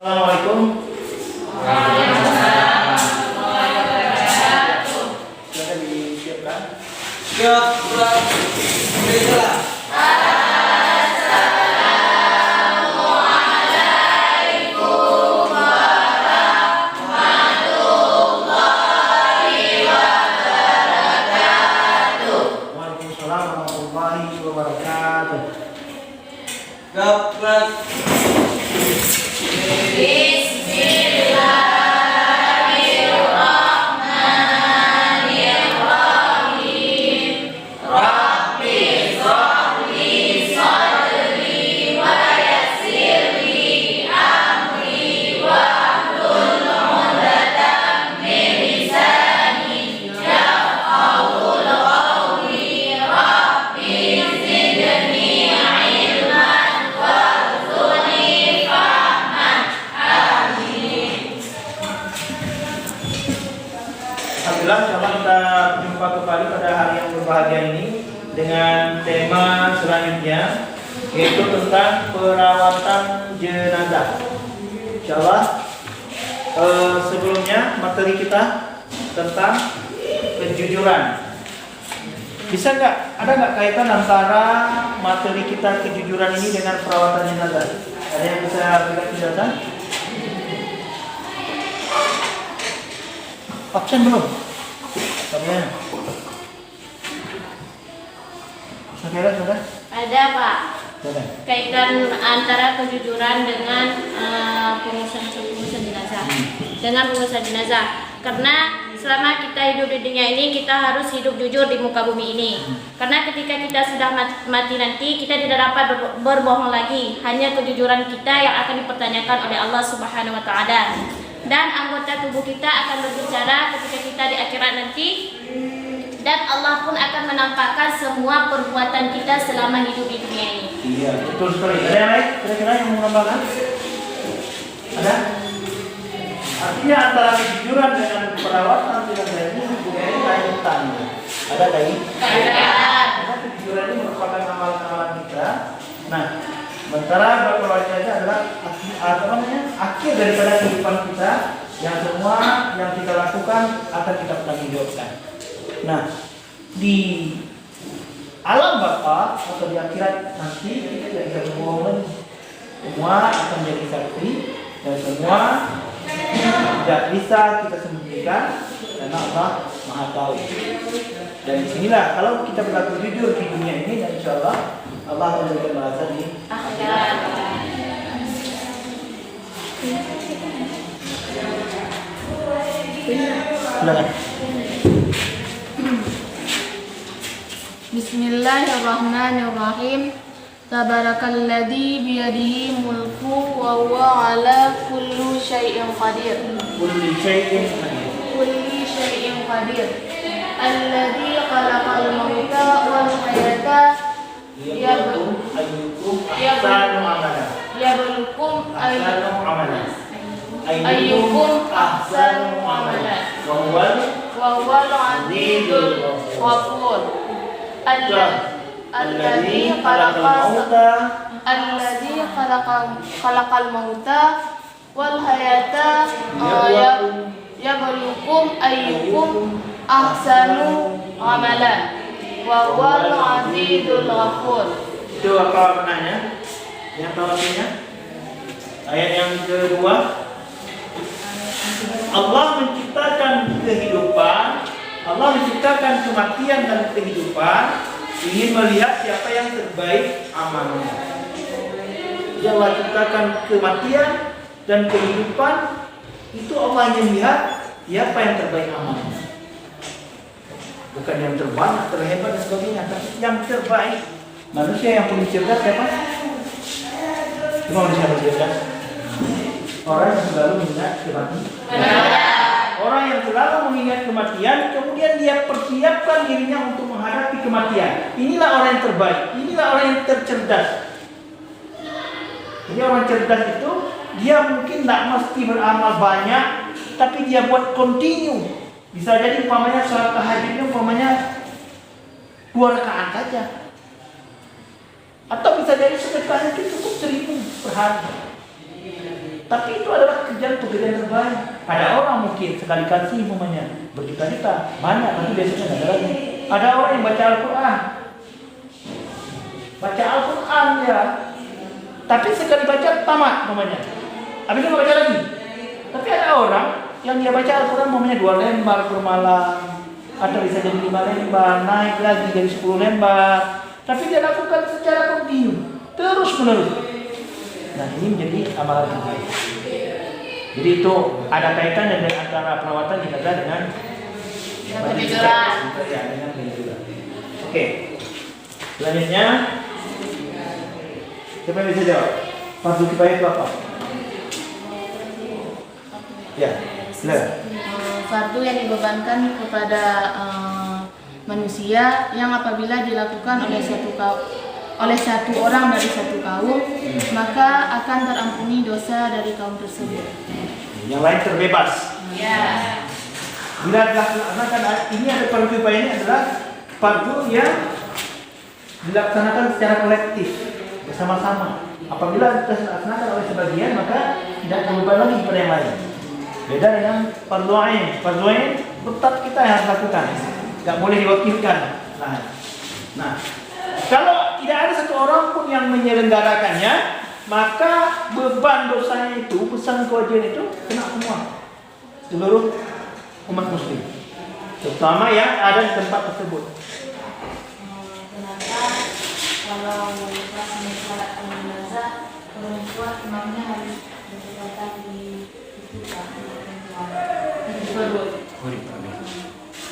Assalamualaikum. Waalaikumsalam. Silakan disiapkan. Siap, Pak. Baiklah. Waalaikumsalam warahmatullahi wabarakatuh. Dapat. Alhamdulillah, insyaallah kita jumpa kembali pada hari yang berbahagia ini dengan tema selanjutnya, yaitu tentang perawatan jenazah. Insyaallah, sebelumnya materi kita tentang kejujuran. Bisa ada nggak kaitan antara materi kita kejujuran ini dengan perawatan jenazah? Ada yang bisa berikan penjelasan? Absen belum? Kalian? Saudara? Ada, Pak. Ada. Kaitan antara kejujuran dengan pengurusan jenazah. Dengan pengurusan jenazah. Karena selama kita hidup di dunia ini, kita harus hidup jujur di muka bumi ini. Karena ketika kita sudah mati nanti, kita tidak dapat berbohong lagi. Hanya kejujuran kita yang akan dipertanyakan oleh Allah Subhanahu wa taala. Dan anggota tubuh kita akan berbicara ketika kita di akhirat nanti, dan Allah pun akan menampakkan semua perbuatan kita selama hidup di dunia ini. Iya, betul sekali. Ada yang lain? Kira-kira yang mau menambahkan? Ada? Artinya antara kejujuran dengan perawatan jenazah ini hubungannya kaitan. Ada kaitan? Karena kejujuran ini merupakan amalan-amalan kita. Nah, sementara perawatan jenazah adalah akhir daripada kehidupan kita, yang semua yang kita lakukan akan kita pertanggungjawabkan. Nah, di alam bapa atau di akhirat nanti kita tidak bisa berbohong lagi. Semua akan menjadi saksi dan semua tidak bisa kita sembunyikan karena Allah Maha Tahu. Dan disinilah kalau kita berlaku jujur di dunia ini, dan insya Allah Allah akan memberikan balasan di akhirat. Silakan. Bismillahirrahmanirrahim. Tabarakalladzi biyadihi mulku wa huwa ala kulli syai'in qadir. Kulli syai'in qadir. Kulli syai'in qadir. Alladzi khalaqal mauta wal hayata Ayyukum ahsanu amala. Ayyukum ahsanu amala. Wa huwal azizul ghafur. Alladzi khalaqal mauta wal hayata yabluukum ayyukum ahsanu amala. Wa huwal azizul ghafur. Itu apa maknanya? Yang tahu artinya? Ayat yang kedua, Allah menciptakan kehidupan, Allah menciptakan kematian dan kehidupan, ingin melihat siapa yang terbaik amalnya. Jadi Allah ciptakan kematian dan kehidupan, itu Allah ingin lihat siapa yang terbaik amalnya. Bukan yang terbanyak, terhebat dan sebagainya, tapi yang terbaik. Manusia yang paling cerdas siapa? Cuma manusia yang cerdas. Orang yang selalu mengingat kematian. Orang yang selalu mengingat kematian, kemudian dia persiapkan dirinya untuk menghadapi kematian. Inilah orang yang terbaik. Inilah orang yang tercerdas. Jadi orang cerdas itu, dia mungkin tidak mesti beramal banyak, tapi dia buat continue. Bisa jadi umpamanya sholat tahajudnya umpamanya 2 rakaat saja. Atau bisa jadi sedekahnya itu cukup 1000 per hari. Tapi itu adalah pekerjaan terbaik. Ada orang mungkin sekali kasih umpamanya berjuta-juta, banyak, tapi biasanya nggak ada lagi. Ada orang yang baca Al-Quran, ya, tapi sekali baca tamat umpamanya, habis itu nggak baca lagi. Tapi ada orang yang dia baca Al-Quran umpamanya 2 lembar per malam, atau bisa jadi 5 lembar, naik lagi jadi 10 lembar. Tapi dia lakukan secara kontinu, terus menerus. Nah, ini menjadi amalan terbaik. Jadi itu ada kaitannya dengan antara perawatan jenazah dengan kejujuran. Ya, dengan kejujuran. Oke. Selanjutnya, siapa yang bisa jawab? Fardu kifayah itu apa? Ya, silakan. Fardu yang dibebankan kepada manusia yang apabila dilakukan oleh satu orang dari satu kaum, maka akan terampuni dosa dari kaum tersebut. Yang lain terbebas. Ya. Bila dilaksanakan, ini ada fardu kifayah, ini adalah fardu yang dilaksanakan secara kolektif bersama-sama. Apabila dilaksanakan oleh sebagian, maka tidak terbeban lagi kepada yang lain. Beda dengan fardu ain. Fardu ain tetap kita yang harus lakukan, nggak boleh diwakilkan. Nah, kalau tidak ada satu orang pun yang menyelenggarakannya, maka beban dosanya itu, pesan kewajiban itu kena semua seluruh umat muslim, terutama yang ada di tempat tersebut. Kenapa kalau pas mensolatkan jenazah perempuan imamnya harus berdekatan di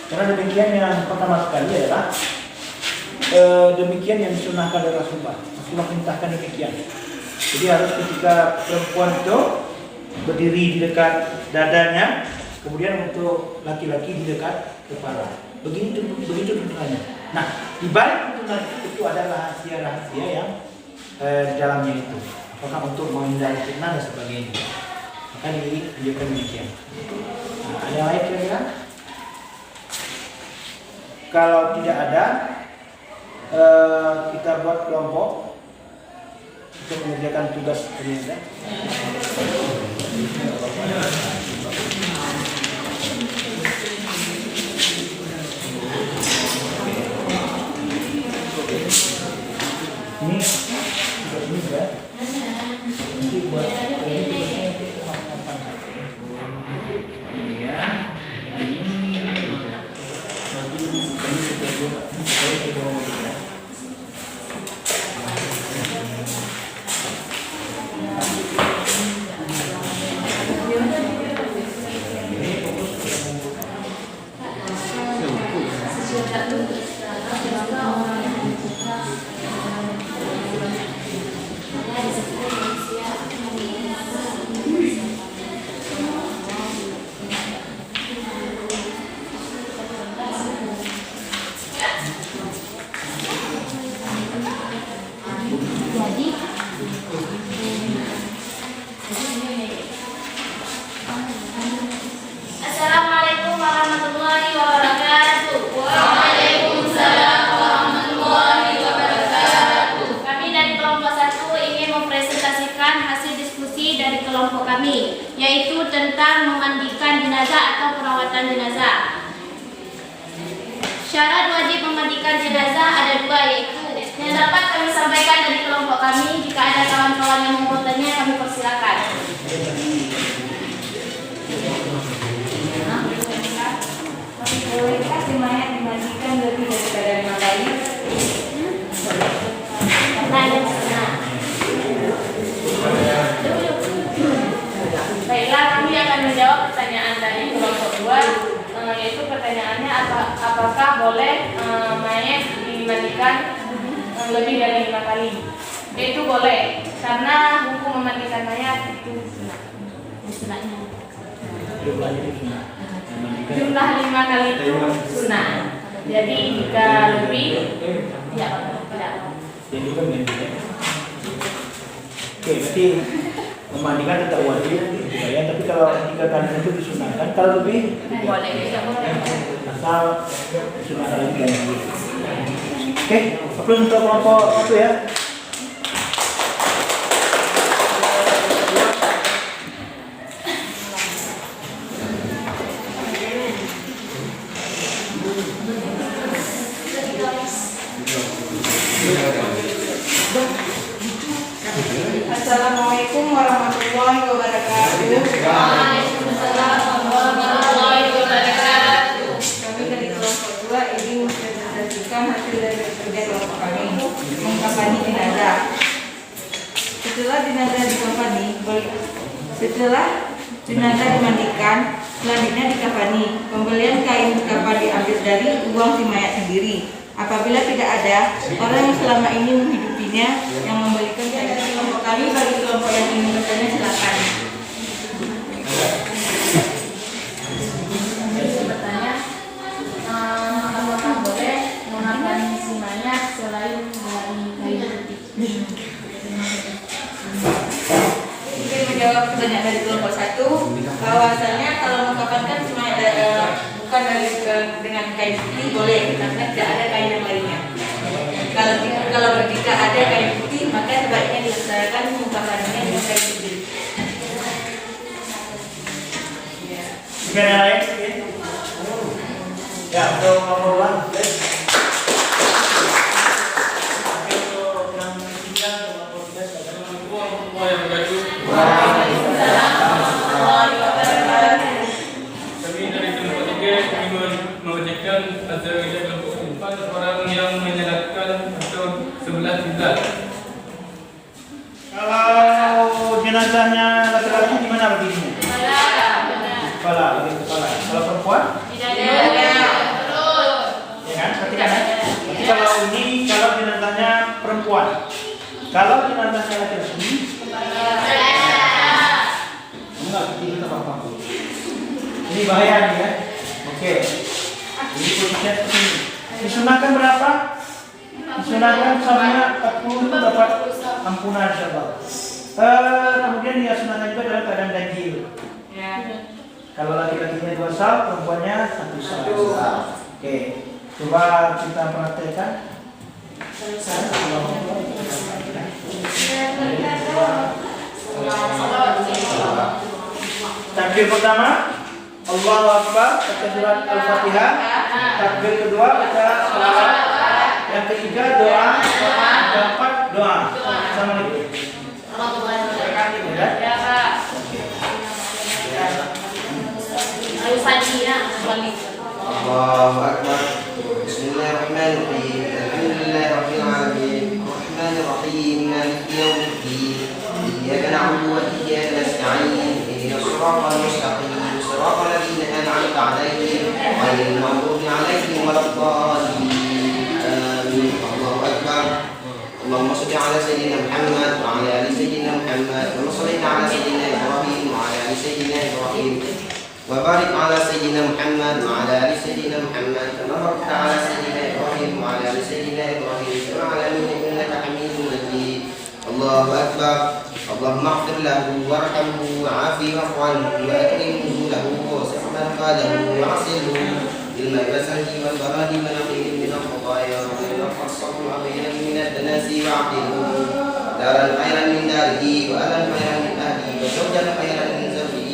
Karena demikian yang pertama sekali adalah demikian yang disunahkan oleh Rasulullah. Rasulullah perintahkan demikian. Jadi harus ketika perempuan itu berdiri di dekat dadanya, kemudian untuk laki-laki di dekat kepala. Begitu tuntunannya. Nah, di balik tuntunan itu ada rahasia-rahasia yang di dalamnya itu. Apakah untuk menghindari fitnah dan sebagainya. Maka ditunjukkan demikian. Nah, ada yang lain kira-kira? Kalau tidak ada, kita buat kelompok untuk mengerjakan tugas jenazah. Ini tugas ini ya. Nanti buat Assalamualaikum warahmatullahi wabarakatuh. Waalaikumsalam warahmatullahi wabarakatuh. Kami dari kelompok 1 ingin mempresentasikan hasil diskusi dari kelompok kami, yaitu tentang memandikan jenazah atau perawatan jenazah. Syarat wajib memandikan jenazah ada 2, yaitu yang dapat kami sampaikan dari kelompok kami. Jika ada kawan-kawan yang mau bertanya, kami persilakan. Bolehkah mayat dimandikan lebih daripada 5 kali? Baiklah, kami akan menjawab pertanyaan dari kelompok 2, yaitu pertanyaannya apakah boleh mayat dimandikan lebih dari 5 kali? Itu boleh, karena hukum memandikan mayat itu sunahnya. Jumlah 5 kali itu sunnah. Jadi jika lebih, tidak apa-apa. Jadi kan oke, berarti memandikan tetap wajib ya, tapi kalau 3 kali itu disunahkan, kalau lebih Boleh, bisa boleh. asal disunahkan lagi ganti. Oke, aplaus untuk kelompok itu ya. Waalaikumsalam warahmatullahi wabarakatuh. Kami dari kelompok 2 ingin mempresentasikan hasil dari kerja kelompok kami mengkampani jenazah. Setelah jenazah dimandikan, selanjutnya dikafani. Pembelian kain kafan diambil dari uang si mayat sendiri. Apabila tidak ada orang yang selama ini menghidupinya yang membelikan kain dari kelompok kami, bagi kelompok yang ingin bertanya silakan. Bertanya, apakah boleh menggunakan si mayat selain dari kain putih? Mungkin menjawab pertanyaan dari kelompok 1, bahwasanya kalau mengkafankan si mayat bukan dengan kain putih boleh, karena tidak ada kain yang lainnya. Kalau jika ada kain putih, maka sebaiknya dilaksanakan mengkafannya dengan kain putih. Jika yang lain, ya untuk nomor 1, Kami dari kelompok 3 ingin mewajibkan acara kerja kelompok 4 orang yang menyalatkan atau sebelah kiblat. kalau jenazahnya laki-laki di mana berdirinya? Kepala, bagian kepala. Kalau perempuan? Tidak ada. Ya kan? Perhatikan ya. Jadi kalau jenazahnya perempuan, kalau jenazahnya laki-laki, enggak, itu apa-apa. Ini bahaya nih ya. Oke. Ini posisinya seperti ini. Disunahkan berapa? Disunahkan samanya 40 itu dapat ampunan insyaallah. Kemudian dia sunahkan juga dalam keadaan ganjil. Ya. Kalau laki-lakinya 2 sal, perempuannya 1 sal. Oke. Coba kita praktekkan. Takbir pertama, Allahu Akbar, baca surat Al-Fatihah. Takbir kedua, baca salawat. Yang ketiga doa. Yang keempat doa. Assalamualaikum. Ya. Allahu Akbar. Bismillahirrahmanirrahim. Alhamdulillahi rabbil alamin. Arrahmanir rahim. Maliki yaumiddin. Iyyaka na'budu wa iyyaka nasta'in. Ihdinas siratal mustaqim. Siratal ladzina an'amta 'alaihim ghairil maghdubi 'alaihim waladdallin. Amin. Allahu Akbar. Allahumma shalli 'ala sayyidina Muhammad wa 'ala ali sayyidina Muhammad. Wa salli 'ala sayyidina Ibrahim wa 'ala ali sayyidina Ibrahim. وبارك على سيدنا محمد وعلى ال سيدنا محمد كما باركت على سيدنا ابراهيم وعلى ال سيدنا ابراهيم في العالمين انك حميد مجيد. الله اكبر. اللهم اغفر له وارحمه وعافه واعف عنه واكرم نزوله ووسع مدخله وعسله بالماء والثلج والبرد ونقيه من الخطايا ويرفع الصبر وبينه من الدناس وعقله دارا خيرا من داره واهلا خيرا من اهله وزوجا خيرا من زوجه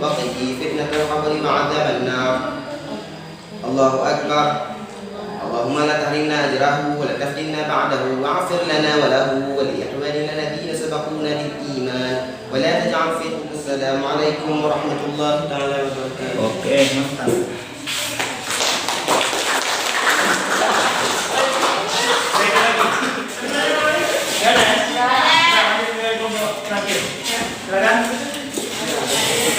وقه فتنة القبر وعذاب النار. الله أكبر. اللهم لا تحرمنا أجره ولا تفتنا بعده واغفر لنا وله ولإخواننا الذين سبقونا بالإيمان ولا تجعل في قلوبنا. السلام عليكم ورحمة الله تعالى وبركاته. Oke, mantap.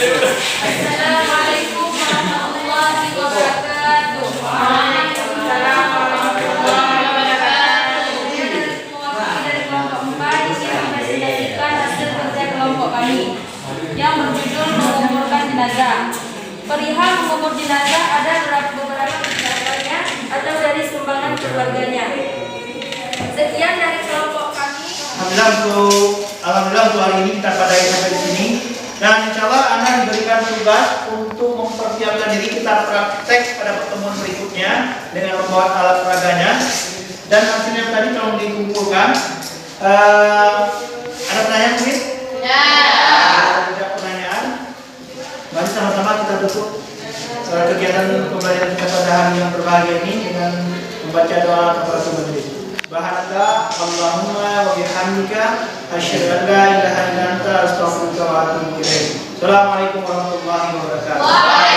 Assalamualaikum warahmatullahi wabarakatuh. Waalaikumsalam warahmatullahi wabarakatuh. Mewakili dari kelompok 4 ingin mempresentasikan hasil kerja kelompok kami yang berjudul menguburkan jenazah. Perihal mengubur jenazah ada beberapa penjelasannya atau dari sumbangan keluarganya. Sekian dari kelompok kami. Alhamdulillah untuk hari ini kita padai sampai di sini. Dan insya Allah Anda diberikan tugas untuk mempersiapkan diri. Kita praktek pada pertemuan berikutnya dengan membawa alat peraganya. Dan hasilnya tadi tolong dikumpulkan. Ada pertanyaan mungkin? Ya. Ada pertanyaan? Mari sama-sama kita tutup kegiatan pembelajaran kita pada hari yang berbahagia ini dengan membaca doa kafaratul majlis. Subhanaka Allahumma wa bihamdika asyhadu an la ilaha illa anta astaghfiruka wa atubu ilaik. Assalamualaikum warahmatullahi wabarakatuh.